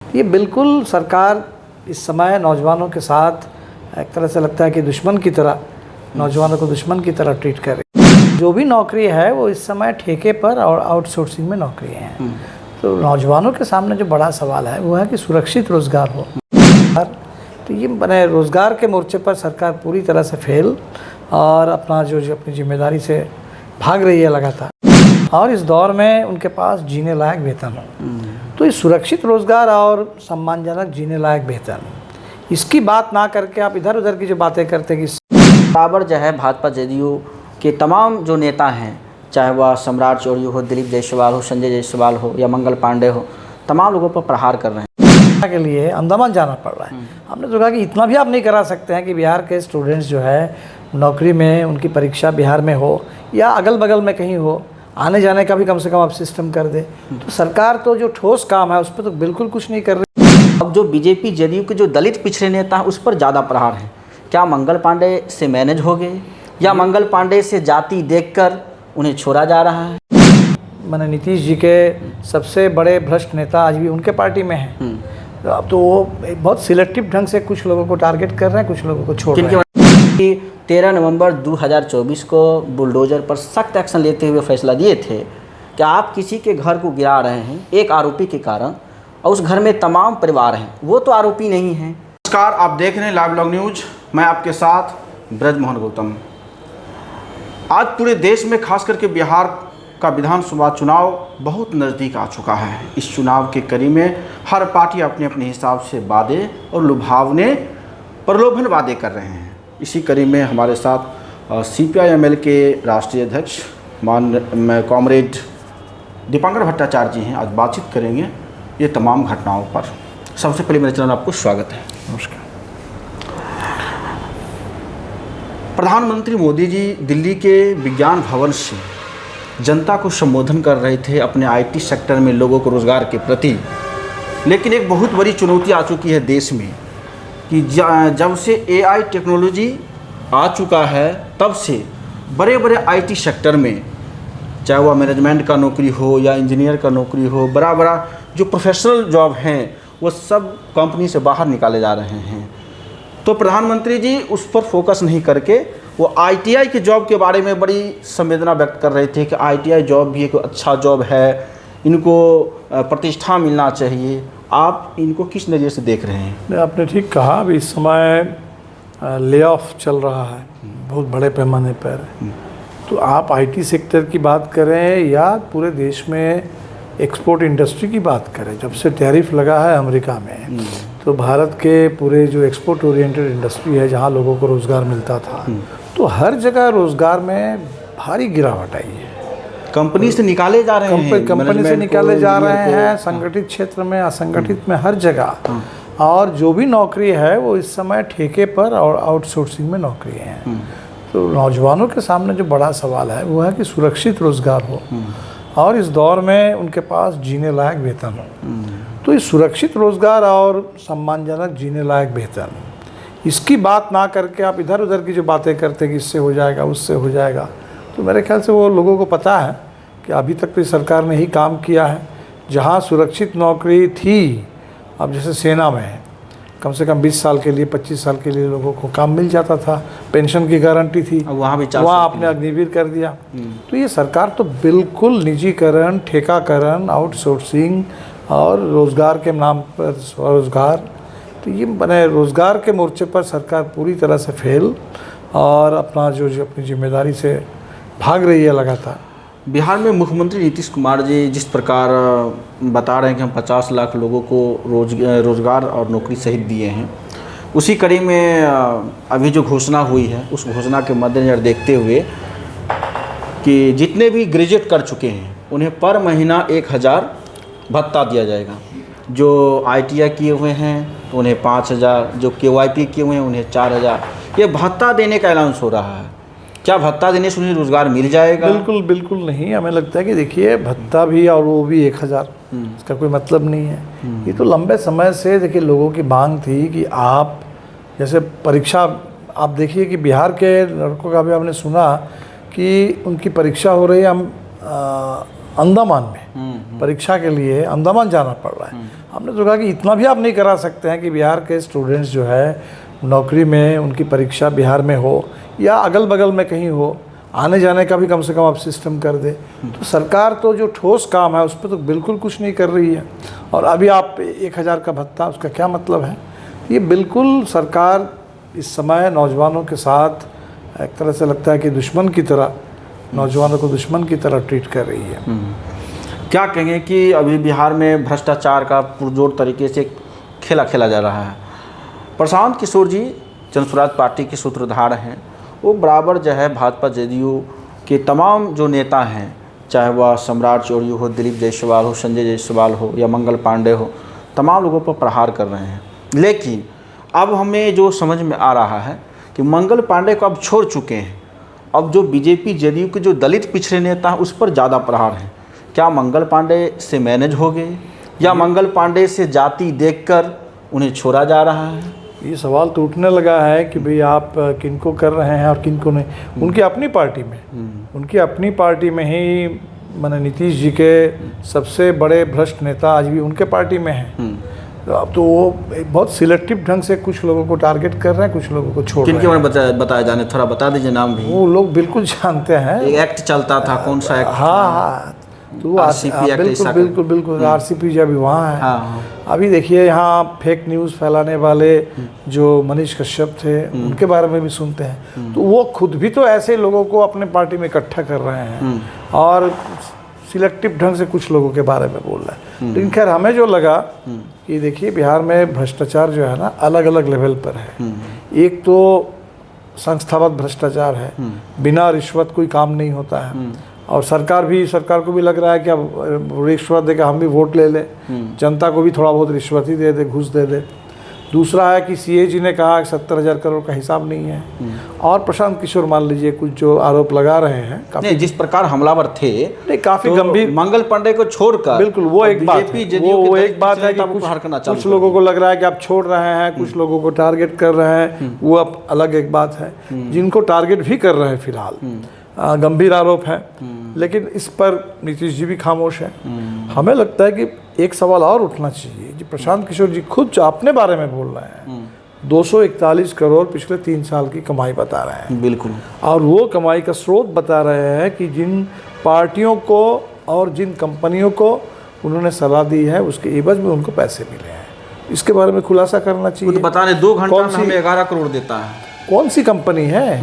ये बिल्कुल सरकार इस समय नौजवानों के साथ एक तरह से लगता है कि दुश्मन की तरह, नौजवानों को दुश्मन की तरह ट्रीट कर रही है। जो भी नौकरी है वो इस समय ठेके पर और आउटसोर्सिंग में नौकरी हैं। तो नौजवानों के सामने जो बड़ा सवाल है वो है कि सुरक्षित रोज़गार हो। तो ये बने रोज़गार के मोर्चे पर सरकार पूरी तरह से फेल और अपना जो अपनी जिम्मेदारी से भाग रही है लगातार, और इस दौर में उनके पास जीने लायक वेतन हो। तो इस सुरक्षित रोज़गार और सम्मानजनक जीने लायक वेतन, इसकी बात ना करके आप इधर उधर की जो बातें करते हैं कि बराबर जो है भाजपा जदयू के तमाम जो नेता हैं, चाहे वह सम्राट चौधरी हो, दिलीप जायसवाल हो, संजय जायसवाल हो या मंगल पांडे हो, तमाम लोगों पर प्रहार कर रहे हैं। के लिए अंडमान जाना पड़ रहा है। हमने तो कहा कि इतना भी आप नहीं करा सकते हैं कि बिहार के स्टूडेंट्स जो है नौकरी में उनकी परीक्षा बिहार में हो या अगल बगल में कहीं हो, आने जाने का भी कम से कम आप सिस्टम कर दे। तो सरकार तो जो ठोस काम है उस पर तो बिल्कुल कुछ नहीं कर रही। अब जो बीजेपी जदयू के जो दलित पिछड़े नेता हैं उस पर ज़्यादा प्रहार है। क्या मंगल पांडे से मैनेज हो गए या मंगल पांडे से जाति देखकर उन्हें छोड़ा जा रहा है? मैंने नीतीश जी के सबसे बड़े भ्रष्ट नेता आज भी उनके पार्टी में हैं। तो अब तो वो बहुत सिलेक्टिव ढंग से कुछ लोगों को टारगेट कर रहे हैं, कुछ लोगों को छोड़ रहे हैं। 13 नवंबर 2024 को बुलडोजर पर सख्त एक्शन लेते हुए फैसला दिए थे कि आप किसी के घर को गिरा रहे हैं एक आरोपी के कारण और उस घर में तमाम परिवार हैं, वो तो आरोपी नहीं हैं। नमस्कार, आप देख रहे हैं लाइव लॉग न्यूज। मैं आपके साथ ब्रजमोहन गौतम। आज पूरे देश में खास करके बिहार का विधानसभा चुनाव बहुत नज़दीक आ चुका है। इस चुनाव के कड़ी में हर पार्टी अपने अपने हिसाब से वादे और लुभावने प्रलोभन वादे कर रहे हैं। इसी कड़ी में हमारे साथ CPI-ML के राष्ट्रीय अध्यक्ष कॉमरेड दीपांकर भट्टाचार्य जी हैं। आज बातचीत करेंगे ये तमाम घटनाओं पर। सबसे पहले मेरे चैनल में आपको स्वागत है। नमस्कार। प्रधानमंत्री मोदी जी दिल्ली के विज्ञान भवन से जनता को संबोधन कर रहे थे अपने IT सेक्टर में लोगों को रोज़गार के प्रति। लेकिन एक बहुत बड़ी चुनौती आ चुकी है देश में कि जब से AI टेक्नोलॉजी आ चुका है तब से बड़े बड़े IT सेक्टर में, चाहे वह मैनेजमेंट का नौकरी हो या इंजीनियर का नौकरी हो, बड़ा बड़ा जो प्रोफेशनल जॉब हैं वो सब कंपनी से बाहर निकाले जा रहे हैं। तो प्रधानमंत्री जी उस पर फोकस नहीं करके वो ITI के जॉब के बारे में बड़ी संवेदना व्यक्त कर रहे थे कि ITI जॉब भी एक अच्छा जॉब है, इनको प्रतिष्ठा मिलना चाहिए। आप इनको किस नज़रिए से देख रहे हैं? आपने ठीक कहा, अभी इस समय ले ऑफ चल रहा है बहुत बड़े पैमाने पर। तो आप IT सेक्टर की बात करें या पूरे देश में एक्सपोर्ट इंडस्ट्री की बात करें, जब से टैरिफ लगा है अमेरिका में तो भारत के पूरे जो एक्सपोर्ट ओरिएंटेड इंडस्ट्री है जहां लोगों को रोज़गार मिलता था, तो हर जगह रोज़गार में भारी गिरावट आई है। कंपनी से निकाले जा रहे हैं, कंपनी से निकाले जा रहे हैं, संगठित क्षेत्र में, असंगठित में, हर जगह। और जो भी नौकरी है वो इस समय ठेके पर और आउटसोर्सिंग में नौकरी हैं। तो नौजवानों के सामने जो बड़ा सवाल है वो है कि सुरक्षित रोज़गार हो और इस दौर में उनके पास जीने लायक वेतन हो। तो इस सुरक्षित रोज़गार और सम्मानजनक जीने लायक वेतन, इसकी बात ना करके आप इधर उधर की जो बातें करते हैं कि इससे हो जाएगा उससे हो जाएगा, तो मेरे ख्याल से वो लोगों को पता है कि अभी तक तो सरकार ने ही काम किया है। जहाँ सुरक्षित नौकरी थी, अब जैसे सेना में कम से कम 20 साल के लिए, 25 साल के लिए लोगों को काम मिल जाता था, पेंशन की गारंटी थी, वहाँ आपने अग्निवीर कर दिया। तो ये सरकार तो बिल्कुल निजीकरण, ठेकाकरण, आउटसोर्सिंग और रोज़गार के नाम पर स्वरोज़गार, तो ये बने रोज़गार के मोर्चे पर सरकार पूरी तरह से फेल और अपना जो अपनी जिम्मेदारी से भाग रही है लगातार। बिहार में मुख्यमंत्री नीतीश कुमार जी जिस प्रकार बता रहे हैं कि हम 50 लाख लोगों को रोज़गार और नौकरी सहित दिए हैं, उसी कड़ी में अभी जो घोषणा हुई है उस घोषणा के मद्देनज़र देखते हुए कि जितने भी ग्रेजुएट कर चुके हैं उन्हें पर महीना 1000 भत्ता दिया जाएगा। जो ITI किए हुए हैं तो उन्हें 5000, जो KYP किए हुए हैं उन्हें 4000, ये भत्ता देने का ऐलान हो रहा है। क्या भत्ता देने से उन्हें रोज़गार मिल जाएगा? बिल्कुल बिल्कुल नहीं। हमें लगता है कि देखिए भत्ता भी और वो भी 1000, इसका कोई मतलब नहीं है। ये तो लंबे समय से देखिए लोगों की मांग थी कि आप जैसे परीक्षा, आप देखिए कि बिहार के लड़कों का भी आपने सुना कि उनकी परीक्षा हो रही है अंडमान में, परीक्षा के लिए अंडमान जाना पड़ रहा है। हमने तो कहा कि इतना भी आप नहीं करा सकते हैं कि बिहार के स्टूडेंट्स जो है नौकरी में उनकी परीक्षा बिहार में हो या अगल बगल में कहीं हो, आने जाने का भी कम से कम आप सिस्टम कर दे। तो सरकार तो जो ठोस काम है उस पर तो बिल्कुल कुछ नहीं कर रही है। और अभी आप 1000 का भत्ता, उसका क्या मतलब है? ये बिल्कुल सरकार इस समय नौजवानों के साथ एक तरह से लगता है कि दुश्मन की तरह, नौजवानों को दुश्मन की तरह ट्रीट कर रही है। क्या कहेंगे कि अभी बिहार में भ्रष्टाचार का पुरजोर तरीके से खेला जा रहा है। प्रशांत किशोर जी जनसुराज पार्टी के सूत्रधार हैं, वो बराबर जो है भाजपा जेडीयू के तमाम जो नेता हैं, चाहे वह सम्राट चौधरी हो, दिलीप जायसवाल हो, संजय जायसवाल हो या मंगल पांडे हो, तमाम लोगों पर प्रहार कर रहे हैं। लेकिन अब हमें जो समझ में आ रहा है कि मंगल पांडे को अब छोड़ चुके हैं, अब जो बीजेपी जेडीयू के जो दलित पिछड़े नेता हैं उस पर ज़्यादा प्रहार हैं। क्या मंगल पांडे से मैनेज हो गए या मंगल पांडे से जाति देखकर उन्हें छोड़ा जा रहा है? ये सवाल तो उठने लगा है कि भाई आप किनको कर रहे हैं और किनको नहीं। उनकी अपनी पार्टी में ही माने नीतीश जी के सबसे बड़े भ्रष्ट नेता आज भी उनके पार्टी में हैं। तो अब तो वो बहुत सिलेक्टिव ढंग से कुछ लोगों को टारगेट कर रहे हैं, कुछ लोगों को छोड़ रहे हैं। किनके बारे में बताया जाने, थोड़ा बता दीजिए नाम भी। वो लोग बिल्कुल जानते हैं। एक एक्ट चलता था, कौन सा एक्ट? हाँ, तो बिल्कुल आरसीपी जब वहाँ है। हाँ। अभी देखिए यहाँ फेक न्यूज़ फैलाने वाले जो मनीष कश्यप थे उनके बारे में भी सुनते हैं। तो वो खुद भी तो ऐसे लोगों को अपने पार्टी में इकट्ठा कर रहे हैं और सिलेक्टिव ढंग से कुछ लोगों के बारे में बोल रहे हैं। लेकिन खैर हमें जो लगा कि देखिए बिहार में भ्रष्टाचार जो है ना अलग अलग लेवल पर है। एक तो संस्थागत भ्रष्टाचार है, बिना रिश्वत कोई काम नहीं होता है। और सरकार को भी लग रहा है कि अब रिश्वत देकर हम भी वोट ले लें, जनता को भी थोड़ा बहुत रिश्वत ही दे दे, घूस दे दे। दूसरा है कि सीएजी ने कहा कि 70,000 करोड़ का हिसाब नहीं है। और प्रशांत किशोर मान लीजिए कुछ जो आरोप लगा रहे हैं, नहीं, जिस प्रकार हमलावर थे नहीं काफ़ी गंभीर, मंगल पांडे को छोड़कर बिल्कुल वो एक बात है, वो एक बात है कि कुछ लोगों को लग रहा है कि आप छोड़ रहे हैं, कुछ लोगों को टारगेट कर रहे हैं, वो अब अलग एक बात है। जिनको टारगेट भी कर रहे हैं फिलहाल गंभीर आरोप है, लेकिन इस पर नीतीश जी भी खामोश है। हमें लगता है कि एक सवाल और उठना चाहिए जी। प्रशांत किशोर जी खुद जो अपने बारे में बोल रहे हैं, 241 करोड़ पिछले 3 साल की कमाई बता रहे हैं। बिल्कुल। और वो कमाई का स्रोत बता रहे हैं कि जिन पार्टियों को और जिन कंपनियों को उन्होंने सलाह दी है उसके एवज में उनको पैसे मिले हैं। इसके बारे में खुलासा करना चाहिए। तो बता रहे 2 घंटा में हमें 11 करोड़ देता है। कौन सी कंपनी है,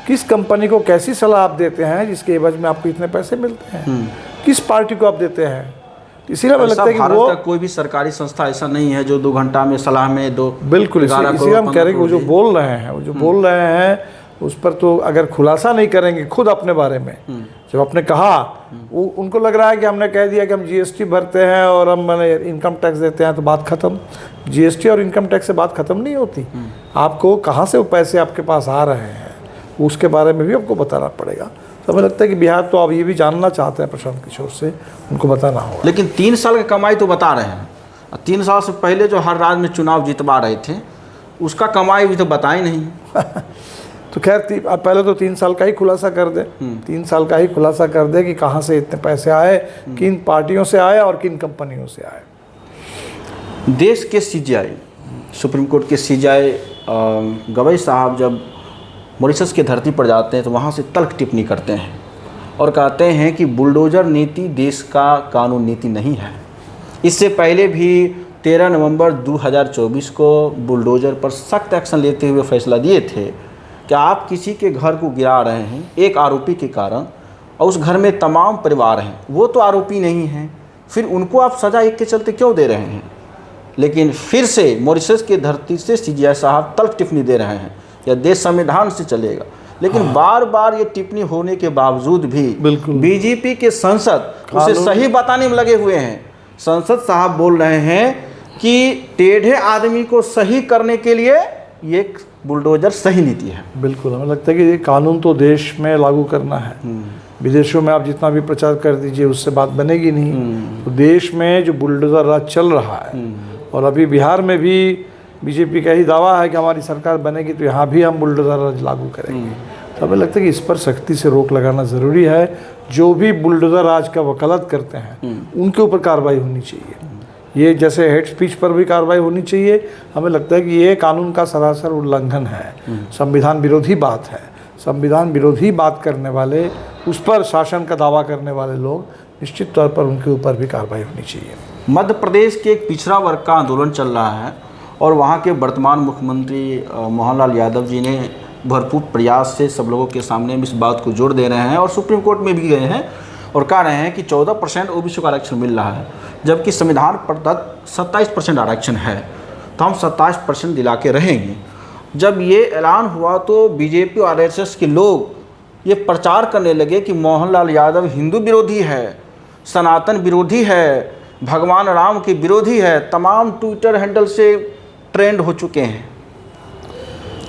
किस कंपनी को कैसी सलाह आप देते हैं जिसके एवज में आपको इतने पैसे मिलते हैं, किस पार्टी को आप देते हैं? इसीलिए मुझे लगता है कि वो कोई भी सरकारी संस्था ऐसा नहीं है जो 2 घंटा में सलाह में बिल्कुल इसीलिए हम कह रहे हैं कि वो जो बोल रहे हैं उस पर तो अगर खुलासा नहीं करेंगे खुद अपने बारे में, जब आपने कहा वो उनको लग रहा है कि हमने कह दिया कि हम जीएसटी भरते हैं और हम मैंने इनकम टैक्स देते हैं तो बात खत्म। जीएसटी और इनकम टैक्स से बात खत्म नहीं होती। आपको कहाँ से वो पैसे आपके पास आ रहे हैं उसके बारे में भी आपको बताना पड़ेगा। तो हमें लगता है कि बिहार तो अब ये भी जानना चाहते हैं प्रशांत किशोर से, उनको बताना होगा। लेकिन 3 साल की कमाई तो बता रहे हैं, 3 साल से पहले जो हर राज्य में चुनाव जितवा रहे थे उसका कमाई भी तो बताए नहीं। तो खैर अब पहले तो 3 साल का ही खुलासा कर दे, 3 साल का ही खुलासा कर दे कि कहाँ से इतने पैसे आए, किन पार्टियों से आए और किन कंपनियों से आए। देश के सीजीआई, सुप्रीम कोर्ट के सीजीआई गवई साहब जब मॉरिशस की धरती पर जाते हैं तो वहाँ से तल्ख टिप्पणी करते हैं और कहते हैं कि बुलडोज़र नीति देश का कानून नीति नहीं है। इससे पहले भी 13 नवंबर 2024 को बुलडोज़र पर सख्त एक्शन लेते हुए फैसला दिए थे कि आप किसी के घर को गिरा रहे हैं एक आरोपी के कारण और उस घर में तमाम परिवार हैं, वो तो आरोपी नहीं हैं, फिर उनको आप सज़ा एक के चलते क्यों दे रहे हैं? लेकिन फिर से मॉरिशस की धरती से सीजीआई साहब तल्ख टिप्पणी दे रहे हैं या देश संविधान से चलेगा। लेकिन बार बार ये टिप्पणी होने के बावजूद भी बीजेपी के सांसद उसे सही बताने में लगे हुए हैं। संसद साहब बोल रहे हैं कि टेढ़े आदमी को सही करने के लिए ये बुलडोजर सही नीति है। बिल्कुल, हमें लगता है कि ये कानून तो देश में लागू करना है। विदेशों में आप जितना भी प्रचार कर दीजिए उससे बात बनेगी नहीं। तो देश में जो बुलडोजर राज चल रहा है और अभी बिहार में भी बीजेपी का ही दावा है कि हमारी सरकार बनेगी तो यहाँ भी हम बुलडोजर राज लागू करेंगे। तो हमें लगता है कि इस पर सख्ती से रोक लगाना ज़रूरी है। जो भी बुलडोजर राज का वकालत करते हैं उनके ऊपर कार्रवाई होनी चाहिए। ये जैसे हेट स्पीच पर भी कार्रवाई होनी चाहिए। हमें लगता है कि ये कानून का सरासर उल्लंघन है, संविधान विरोधी बात है। संविधान विरोधी बात करने वाले, उस पर शासन का दावा करने वाले लोग, निश्चित तौर पर उनके ऊपर भी कार्रवाई होनी चाहिए। मध्य प्रदेश के एक पिछड़ा वर्ग का आंदोलन चल रहा है और वहाँ के वर्तमान मुख्यमंत्री मोहनलाल यादव जी ने भरपूर प्रयास से सब लोगों के सामने इस बात को जोर दे रहे हैं और सुप्रीम कोर्ट में भी गए हैं और कह रहे हैं कि 14% ओबीसी को आरक्षण मिल रहा है, जबकि संविधान प्रदत्त 27% आरक्षण है, तो हम 27% दिला के रहेंगे। जब ये ऐलान हुआ तो बीजेपी और आरएसएस के लोग ये प्रचार करने लगे कि मोहनलाल यादव हिंदू विरोधी है, सनातन विरोधी है, भगवान राम के विरोधी है। तमाम ट्विटर हैंडल से ट्रेंड हो चुके हैं।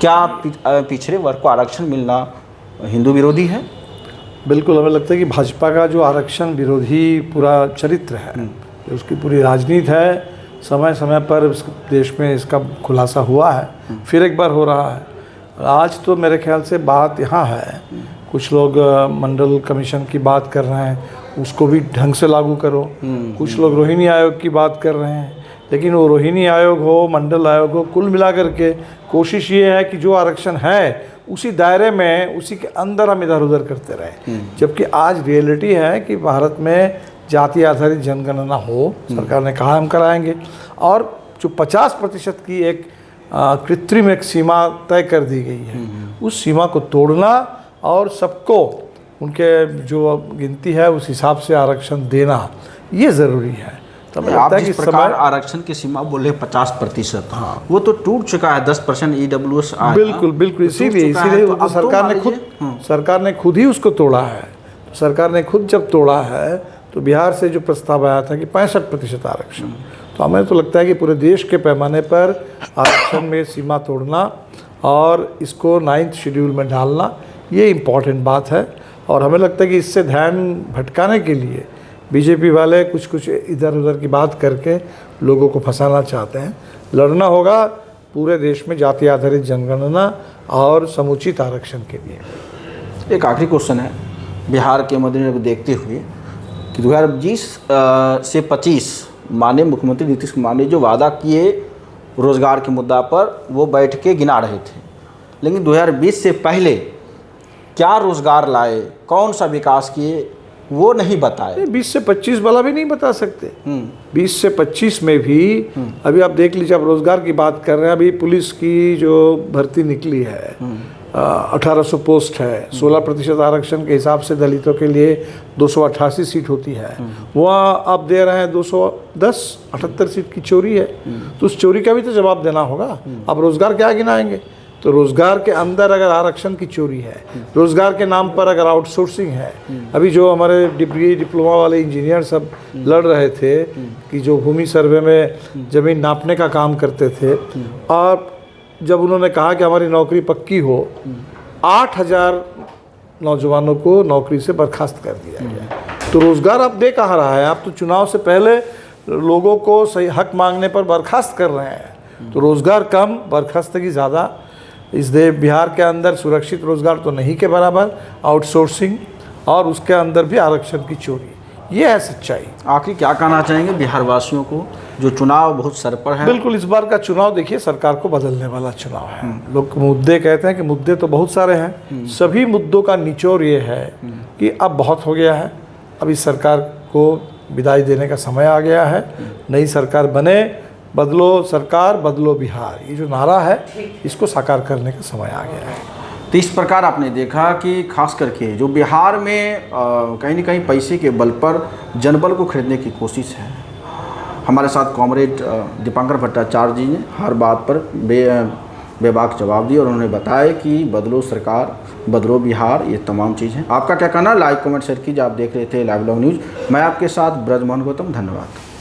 क्या पिछड़े वर्ग को आरक्षण मिलना हिंदू विरोधी है? बिल्कुल, हमें लगता है कि भाजपा का जो आरक्षण विरोधी पूरा चरित्र है, उसकी पूरी राजनीति है, समय समय पर इस देश में इसका खुलासा हुआ है, फिर एक बार हो रहा है। आज तो मेरे ख्याल से बात यहाँ है, कुछ लोग मंडल कमीशन की बात कर रहे हैं, उसको भी ढंग से लागू करो। कुछ लोग रोहिणी आयोग की बात कर रहे हैं, लेकिन वो रोहिणी आयोग हो, मंडल आयोग हो, कुल मिलाकर के कोशिश ये है कि जो आरक्षण है उसी दायरे में, उसी के अंदर हम इधर उधर करते रहे। जबकि आज रियलिटी है कि भारत में जाति आधारित जनगणना हो, सरकार ने कहा हम कराएंगे, और जो 50% की एक कृत्रिम एक सीमा तय कर दी गई है, उस सीमा को तोड़ना और सबको उनके जो गिनती है उस हिसाब से आरक्षण देना, ये ज़रूरी है। तो आप जिस प्रकार आरक्षण की सीमा बोले 50%, हाँ, वो तो टूट चुका है। 10% EWS आया। बिल्कुल बिल्कुल, इसीलिए तो सरकार ने खुद ही उसको तोड़ा है। सरकार ने खुद जब तोड़ा है तो बिहार से जो प्रस्ताव आया था कि 65% आरक्षण, तो हमें तो लगता है कि पूरे देश के पैमाने पर आरक्षण में सीमा तोड़ना और इसको 9th शेड्यूल में डालना, ये इम्पॉर्टेंट बात है। और हमें लगता है कि इससे ध्यान भटकाने के लिए बीजेपी वाले कुछ इधर उधर की बात करके लोगों को फंसाना चाहते हैं। लड़ना होगा पूरे देश में जाति आधारित जनगणना और समुचित आरक्षण के लिए। एक आखिरी क्वेश्चन है, बिहार के मद्देनजर देखते हुए कि 2020 से 25 माननीय मुख्यमंत्री नीतीश कुमार ने जो वादा किए रोज़गार के मुद्दा पर, वो बैठ के गिना रहे थे, लेकिन 2020 से पहले क्या रोज़गार लाए, कौन सा विकास किए, वो नहीं बताए। 20 से 25 वाला भी नहीं बता सकते। 20 से 25 में भी अभी आप देख लीजिए, आप रोज़गार की बात कर रहे हैं, अभी पुलिस की जो भर्ती निकली है 1800 पोस्ट है, 16% आरक्षण के हिसाब से दलितों के लिए 288 सीट होती है, वहाँ आप दे रहे हैं 210, 78 सीट की चोरी है। तो उस चोरी का भी तो जवाब देना होगा। आप रोज़गार क्या गिनाएंगे? तो रोज़गार के अंदर अगर आरक्षण की चोरी है, रोज़गार के नाम पर अगर आउटसोर्सिंग है, अभी जो हमारे डिग्री डिप्लोमा वाले इंजीनियर सब लड़ रहे थे कि जो भूमि सर्वे में ज़मीन नापने का काम करते थे, और जब उन्होंने कहा कि हमारी नौकरी पक्की हो, 8000 नौजवानों को नौकरी से बर्खास्त कर दिया गया। तो रोज़गार आप दे कहाँ रहा है? आप तो चुनाव से पहले लोगों को सही हक मांगने पर बर्खास्त कर रहे हैं। तो रोज़गार कम, बर्खास्तगी ज़्यादा। इस बिहार के अंदर सुरक्षित रोज़गार तो नहीं के बराबर, आउटसोर्सिंग और उसके अंदर भी आरक्षण की चोरी, ये है सच्चाई। आखिर क्या कहना चाहेंगे बिहार वासियों को, जो चुनाव बहुत सर पर है? बिल्कुल, इस बार का चुनाव देखिए सरकार को बदलने वाला चुनाव है। लोग मुद्दे कहते हैं कि मुद्दे तो बहुत सारे हैं, सभी मुद्दों का निचोड़ ये है कि अब बहुत हो गया है, अब इस सरकार को विदाई देने का समय आ गया है। नई सरकार बने, बदलो सरकार बदलो बिहार, ये जो नारा है इसको साकार करने का समय आ गया है। तो इस प्रकार आपने देखा कि खास करके जो बिहार में कहीं न कहीं पैसे के बल पर जनबल को खरीदने की कोशिश है। हमारे साथ कॉमरेड दीपांकर भट्टाचार्य जी ने हर बात पर बेबाक जवाब दिया और उन्होंने बताया कि बदलो सरकार बदलो बिहार, ये तमाम चीज़ हैं। आपका क्या कहना? लाइक कमेंट शेयर कीजिए। आप देख रहे थे लाइव लॉन्ग न्यूज़। मैं आपके साथ ब्रजमोहन गौतम, धन्यवाद।